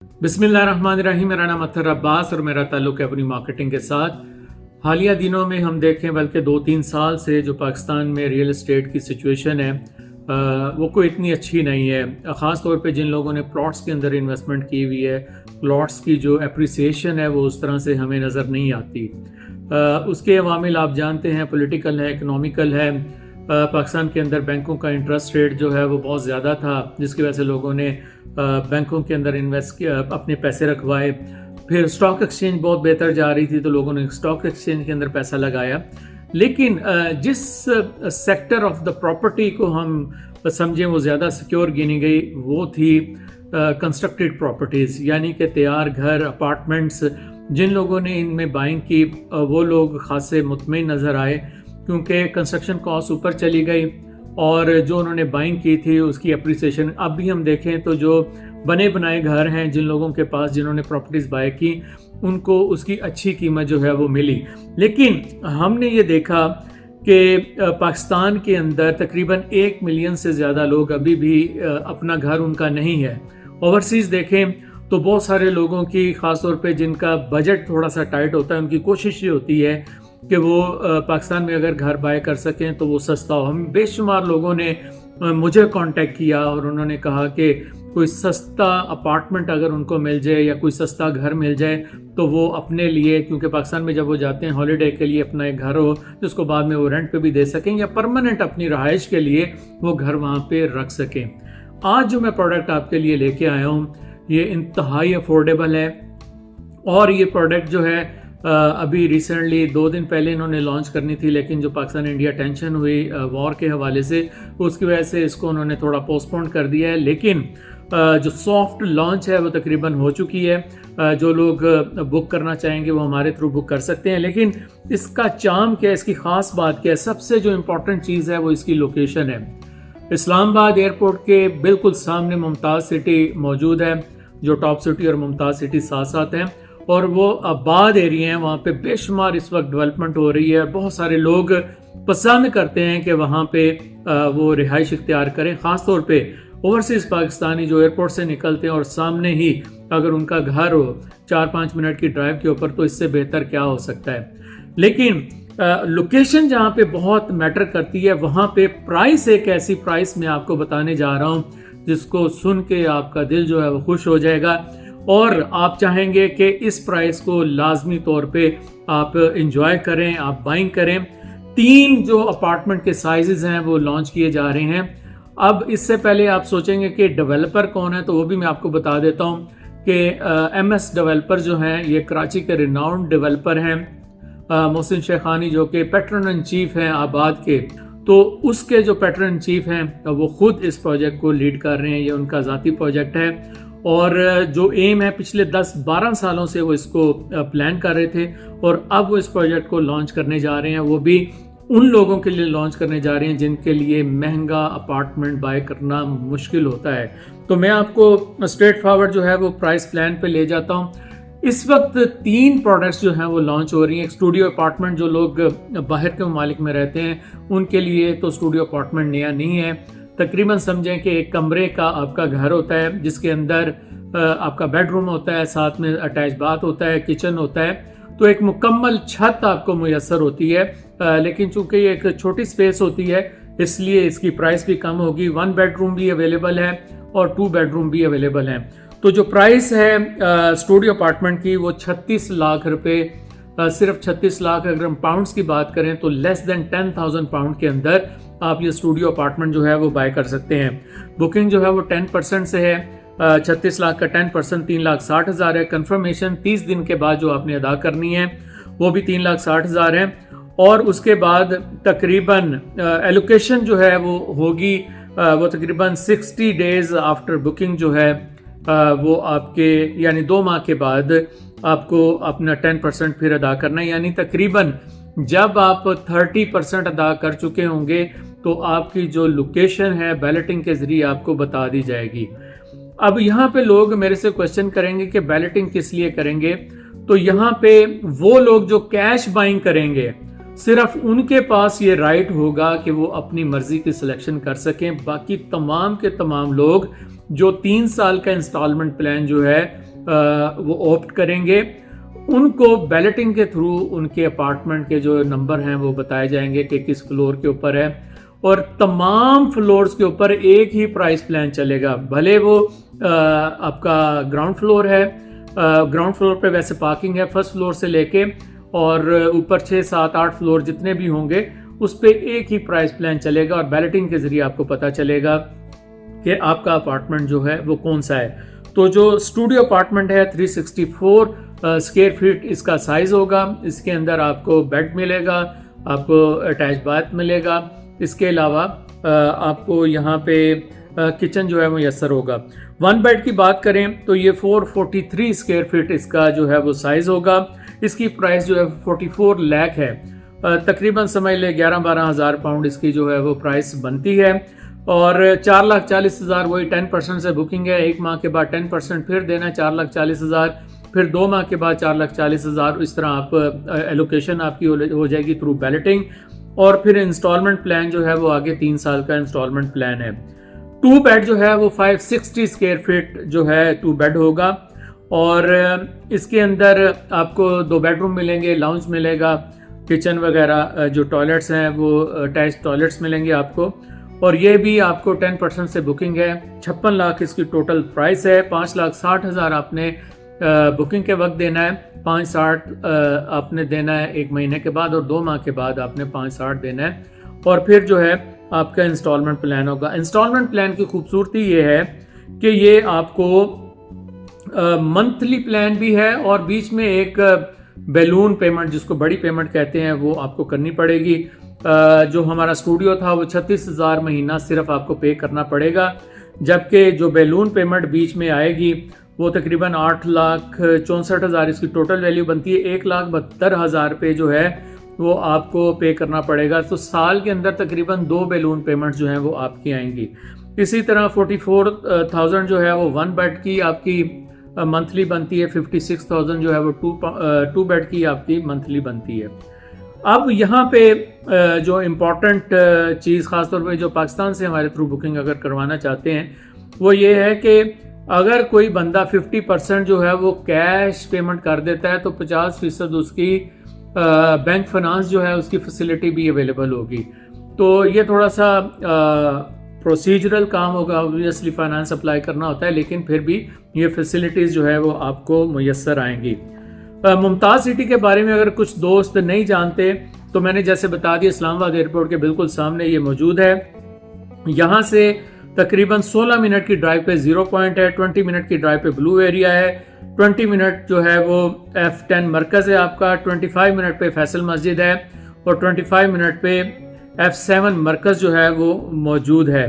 बिस्मिल्लाहिर्रहमानिर्रहीम। मेरा नाम अत्तर अब्बास और मेरा ताल्लुक़ है अपनी मार्केटिंग के साथ। हालिया दिनों में हम देखें बल्कि 2-3 साल से जो पाकिस्तान में रियल एस्टेट की सिचुएशन है वो कोई इतनी अच्छी नहीं है। ख़ास तौर पे जिन लोगों ने प्लॉट्स के अंदर इन्वेस्टमेंट की हुई है, प्लॉट्स की जो एप्रिसिएशन है वो उस तरह से हमें नज़र नहीं आती। उसके अवामिल आप जानते हैं, पॉलिटिकल है, इकनॉमिकल है। पाकिस्तान के अंदर बैंकों का इंटरेस्ट रेट जो है वो बहुत ज़्यादा था, जिसकी वजह से लोगों ने बैंकों के अंदर इन्वेस्ट किया, अपने पैसे रखवाए। फिर स्टॉक एक्सचेंज बहुत बेहतर जा रही थी तो लोगों ने स्टॉक एक्सचेंज के अंदर पैसा लगाया। लेकिन जिस सेक्टर ऑफ द प्रॉपर्टी को हम समझें वो ज़्यादा सिक्योर गिनी गई वो थी कंस्ट्रक्टेड प्रॉपर्टीज़, यानी कि तैयार घर, अपार्टमेंट्स। जिन लोगों ने इनमें बाइंग की वो लोग खासे मुतमईन नज़र आए, क्योंकि कंस्ट्रक्शन कॉस्ट ऊपर चली गई और जो उन्होंने बाइंग की थी उसकी अप्रिसिएशन। अब भी हम देखें तो जो बने बनाए घर हैं, जिन लोगों के पास, जिन्होंने प्रॉपर्टीज़ बाय की, उनको उसकी अच्छी कीमत जो है वो मिली। लेकिन हमने ये देखा कि पाकिस्तान के अंदर तकरीबन 1 मिलियन से ज़्यादा लोग अभी भी अपना घर उनका नहीं है। ओवरसीज़ देखें तो बहुत सारे लोगों की, ख़ास तौर पे जिनका बजट थोड़ा सा टाइट होता है, उनकी कोशिश ये होती है कि वो पाकिस्तान में अगर घर बाय कर सकें तो वो सस्ता हो। हम बेशुमार लोगों ने मुझे कांटेक्ट किया और उन्होंने कहा कि कोई सस्ता अपार्टमेंट अगर उनको मिल जाए या कोई सस्ता घर मिल जाए तो वो अपने लिए, क्योंकि पाकिस्तान में जब वो जाते हैं हॉलीडे के लिए, अपना एक घर हो जिसको बाद में वो रेंट पे भी दे सकें या परमानेंट अपनी रहाइश के लिए वो घर वहाँ पे रख सकें। आज जो मैं प्रोडक्ट आपके लिए लेके आया हूँ ये इंतहाई अफोर्डेबल है और ये प्रोडक्ट जो है अभी रिसेंटली 2 दिन पहले इन्होंने लॉन्च करनी थी, लेकिन जो पाकिस्तान इंडिया टेंशन हुई वॉर के हवाले से, उसकी वजह से इसको उन्होंने थोड़ा पोस्टपोन कर दिया है। लेकिन जो सॉफ्ट लॉन्च है वो तकरीबन हो चुकी है। जो लोग बुक करना चाहेंगे वो हमारे थ्रू बुक कर सकते हैं। लेकिन इसका चार्म क्या है, इसकी ख़ास बात क्या है? सबसे जो इम्पोर्टेंट चीज़ है वो इसकी लोकेशन है। इस्लामाबाद एयरपोर्ट के बिल्कुल सामने मुमताज़ सिटी मौजूद है, जो टॉप सिटी और मुमताज़ सिटी साथ साथ हैं, और वो आबाद एरिया हैं। वहाँ पे बेशुमार इस वक्त डेवलपमेंट हो रही है। बहुत सारे लोग पसंद करते हैं कि वहाँ पे वो रिहाइश इख्तियार करें, ख़ास तौर पे ओवरसीज़ पाकिस्तानी जो एयरपोर्ट से निकलते हैं और सामने ही अगर उनका घर हो 4-5 मिनट की ड्राइव के ऊपर, तो इससे बेहतर क्या हो सकता है। लेकिन लोकेशन जहाँ पे बहुत मैटर करती है, वहाँ पे प्राइस, एक ऐसी प्राइस मैं आपको बताने जा रहा हूँ जिसको सुन के आपका दिल जो है वो खुश हो जाएगा और आप चाहेंगे कि इस प्राइस को लाजमी तौर पे आप इंजॉय करें, आप बाइंग करें। 3 जो अपार्टमेंट के साइजेस हैं वो लॉन्च किए जा रहे हैं। अब इससे पहले आप सोचेंगे कि डेवलपर कौन है, तो वो भी मैं आपको बता देता हूँ कि MS डेवलपर जो हैं ये कराची के रिनाउंड डेवलपर हैं। मोहसिन शेखानी जो कि पैट्रन इन चीफ हैं आबाद के, तो उसके जो पैट्रन इन चीफ हैं वो खुद इस प्रोजेक्ट को लीड कर रहे हैं। ये उनका ज़ाती प्रोजेक्ट है और जो एम है, पिछले 10-12 सालों से वो इसको प्लान कर रहे थे और अब वो इस प्रोजेक्ट को लॉन्च करने जा रहे हैं। वो भी उन लोगों के लिए लॉन्च करने जा रहे हैं जिनके लिए महंगा अपार्टमेंट बाय करना मुश्किल होता है। तो मैं आपको स्ट्रेट फॉरवर्ड जो है वो प्राइस प्लान पे ले जाता हूँ। इस वक्त 3 प्रोडक्ट्स जो हैं वो लॉन्च हो रही हैं। एक स्टूडियो अपार्टमेंट, जो लोग बाहर के ममालिक में रहते हैं उनके लिए तो स्टूडियो अपार्टमेंट नया नहीं है। तकरीबन समझें कि एक कमरे का आपका घर होता है जिसके अंदर आपका बेडरूम होता है, साथ में अटैच बाथ होता है, किचन होता है, तो एक मुकम्मल छत आपको मुयस्सर होती है। लेकिन चूंकि ये एक छोटी स्पेस होती है इसलिए इसकी प्राइस भी कम होगी। 1 बेडरूम भी अवेलेबल है और 2 बेडरूम भी अवेलेबल हैं। तो जो प्राइस है स्टूडियो अपार्टमेंट की वो 36 लाख रुपए, सिर्फ 36 लाख। अगर हम पाउंड्स की बात करें तो लेस देन 10,000 पाउंड के अंदर आप ये स्टूडियो अपार्टमेंट जो है वो बाय कर सकते हैं। बुकिंग जो है वो 10% से है। 36 लाख का 10% 3,60,000 है। कंफर्मेशन 30 दिन के बाद जो आपने अदा करनी है वो भी 3,60,000 है। और उसके बाद तकरीबन एलोकेशन जो है वो होगी, वो तकरीबन 60 डेज आफ्टर बुकिंग जो है वो आपके, यानी 2 माह के बाद आपको अपना 10% फिर अदा करना है। यानी तकरीबन जब आप 30% अदा कर चुके होंगे तो आपकी जो लोकेशन है बैलेटिंग के जरिए आपको बता दी जाएगी। अब यहाँ पे लोग मेरे से क्वेश्चन करेंगे कि बैलेटिंग किस लिए करेंगे, तो यहाँ पे वो लोग जो कैश बाइंग करेंगे सिर्फ उनके पास ये राइट होगा कि वो अपनी मर्जी की सिलेक्शन कर सकें। बाकी तमाम के तमाम लोग जो 3 साल का इंस्टॉलमेंट प्लान जो है वो ऑप्ट करेंगे, उनको बैलेटिंग के थ्रू उनके अपार्टमेंट के जो नंबर हैं वो बताए जाएंगे कि किस फ्लोर के ऊपर है, और तमाम फ्लोर्स के ऊपर एक ही प्राइस प्लान चलेगा। भले वो आपका ग्राउंड फ्लोर है, ग्राउंड फ्लोर पे वैसे पार्किंग है फर्स्ट फ्लोर से लेके, और ऊपर 6, 7, 8 फ्लोर जितने भी होंगे उस पे एक ही प्राइस प्लान चलेगा, और बैलेटिंग के जरिए आपको पता चलेगा कि आपका अपार्टमेंट जो है वो कौन सा है। तो जो स्टूडियो अपार्टमेंट है 364 स्क्वायर फीट इसका साइज होगा। इसके अंदर आपको बेड मिलेगा, आपको अटैच बाथ मिलेगा, इसके अलावा आपको यहाँ पे किचन जो है मैसर होगा। 1 बेड की बात करें तो ये 443 स्क्वायर फीट इसका जो है वो साइज होगा। इसकी प्राइस जो है 44 लाख है, तकरीबन समझ ले 11-12 हज़ार पाउंड इसकी जो है वो प्राइस बनती है। और 4,40,000 वही 10% से बुकिंग है। 1 माह के बाद 10% फिर देना 4,40,000, फिर 2 माह के बाद 4,40,000। इस तरह आप एलोकेशन आपकी हो जाएगी थ्रू बैलेटिंग। और फिर इंस्टॉलमेंट प्लान जो है वो आगे 3 साल का इंस्टॉलमेंट प्लान है। 2 बेड जो है वो 560 स्क्वायर फीट जो है 2 बेड होगा, और इसके अंदर आपको 2 बेडरूम मिलेंगे, लाउंज मिलेगा, किचन वगैरह जो टॉयलेट्स हैं वो अटैच टॉयलेट्स मिलेंगे आपको। और ये भी आपको 10% से बुकिंग है। 56 लाख इसकी टोटल प्राइस है। 5,60,000 आपने बुकिंग के वक्त देना है, 5,60 आपने देना है 1 महीने के बाद, और 2 माह के बाद आपने 5,60 देना है। और फिर जो है आपका इंस्टॉलमेंट प्लान होगा। इंस्टॉलमेंट प्लान की खूबसूरती ये है कि ये आपको मंथली प्लान भी है, और बीच में एक बैलून पेमेंट जिसको बड़ी पेमेंट कहते हैं वो आपको करनी पड़ेगी। जो हमारा स्टूडियो था वो 36,000 महीना सिर्फ आपको पे करना पड़ेगा, जबकि जो बैलून पेमेंट बीच में आएगी वो तकरीबन 8,64,000 इसकी टोटल वैल्यू बनती है। 1,72,000 पे जो है वो आपको पे करना पड़ेगा। तो साल के अंदर तकरीबन 2 बैलून पेमेंट जो हैं वो आपकी आएंगी। इसी तरह 44,000 जो है वो 1 बेड की आपकी मंथली बनती है। 56,000 जो है वो 2 बेड की आपकी मंथली बनती है। अब यहाँ पे जो इम्पोर्टेंट चीज़ ख़ासतौर पे जो पाकिस्तान से हमारे थ्रू बुकिंग अगर करवाना चाहते हैं वो ये है कि अगर कोई बंदा 50% जो है वो कैश पेमेंट कर देता है तो 50% उसकी बैंक फाइनेंस जो है उसकी फैसिलिटी भी अवेलेबल होगी। तो ये थोड़ा सा प्रोसीजरल काम होगा, ऑब्वियसली फाइनेंस अप्लाई करना होता है, लेकिन फिर भी ये फैसिलिटीज़ जो है वो आपको मुयस्सर आएंगी। मुमताज़ सिटी के बारे में अगर कुछ दोस्त नहीं जानते तो मैंने जैसे बता दिया, इस्लामाबाद एयरपोर्ट के बिल्कुल सामने ये मौजूद है। यहाँ से तकरीबन 16 मिनट की ड्राइव पे 0 पॉइंट है, 20 मिनट की ड्राइव पे ब्लू एरिया है, 20 मिनट जो है वो F10 मरकज़ है आपका, 25 मिनट पे फैसल मस्जिद है, और 25 मिनट पे F7 मरकज़ जो है वो मौजूद है।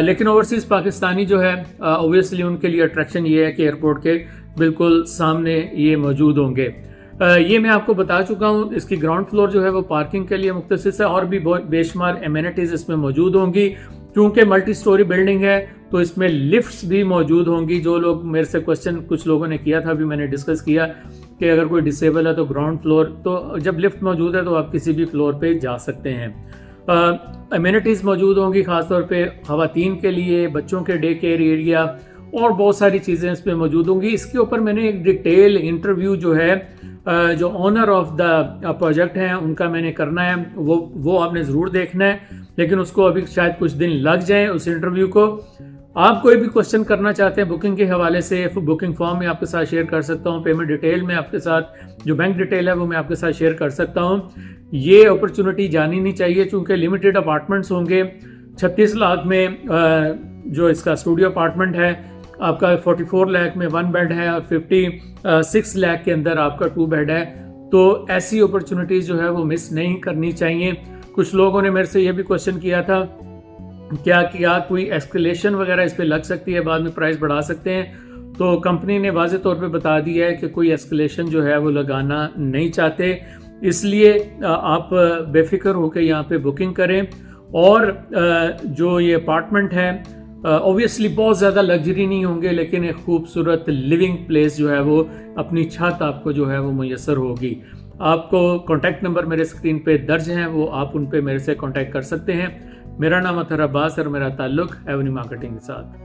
लेकिन ओवरसीज़ पाकिस्तानी जो है ऑब्वियसली उनके लिए अट्रैक्शन ये है कि एयरपोर्ट के बिल्कुल सामने ये मौजूद होंगे। ये मैं आपको बता चुका हूँ। इसकी ग्राउंड फ्लोर जो है वो पार्किंग के लिए मुख्तसिस है, और भी बेशुमार एमिनिटीज़ इसमें मौजूद होंगी। क्योंकि मल्टी स्टोरी बिल्डिंग है तो इसमें लिफ्ट्स भी मौजूद होंगी। जो लोग मेरे से क्वेश्चन कुछ लोगों ने किया था, अभी मैंने डिस्कस किया कि अगर कोई डिसेबल है तो ग्राउंड फ्लोर, तो जब लिफ्ट मौजूद है तो आप किसी भी फ्लोर पे जा सकते हैं। एमिनिटीज़ मौजूद होंगी ख़ासतौर पे ख़वातीन के लिए, बच्चों के डे केयर एरिया, और बहुत सारी चीज़ें इस पर मौजूद होंगी। इसके ऊपर मैंने एक डिटेल इंटरव्यू जो है जो ऑनर ऑफ द प्रोजेक्ट हैं उनका मैंने करना है, वो आपने ज़रूर देखना है, लेकिन उसको अभी शायद कुछ दिन लग जाए उस इंटरव्यू को। आप कोई भी क्वेश्चन करना चाहते हैं बुकिंग के हवाले से, बुकिंग फॉर्म में आपके साथ शेयर कर सकता हूँ, पेमेंट डिटेल में आपके साथ, जो बैंक डिटेल है वो मैं आपके साथ शेयर कर सकता हूँ। ये अपॉर्चुनिटी जानी नहीं चाहिए, चूँकि लिमिटेड अपार्टमेंट्स होंगे। 36 लाख में जो इसका स्टूडियो अपार्टमेंट है आपका 44 लाख में 1 बेड है, और 56 लाख के अंदर आपका 2 बेड है। तो ऐसी अपॉर्चुनिटीज़ जो है वो मिस नहीं करनी चाहिए। कुछ लोगों ने मेरे से ये भी क्वेश्चन किया था क्या कोई एस्केलेशन वगैरह इस पर लग सकती है, बाद में प्राइस बढ़ा सकते हैं। तो कंपनी ने वाज़े तौर पे बता दिया है कि कोई एस्केलेशन जो है वो लगाना नहीं चाहते, इसलिए आप बेफिक्र होकर यहाँ पे बुकिंग करें। और जो ये अपार्टमेंट है ऑब्वियसली बहुत ज़्यादा लग्जरी नहीं होंगे, लेकिन एक खूबसूरत लिविंग प्लेस जो है वो अपनी छत आपको जो है वो मुयस्सर होगी। आपको कॉन्टैक्ट नंबर मेरे स्क्रीन पे दर्ज हैं, वो आप उन पे मेरे से कॉन्टैक्ट कर सकते हैं। मेरा नाम अतहर अब्बास और मेरा ताल्लुक़ एवेन्यू मार्केटिंग के साथ।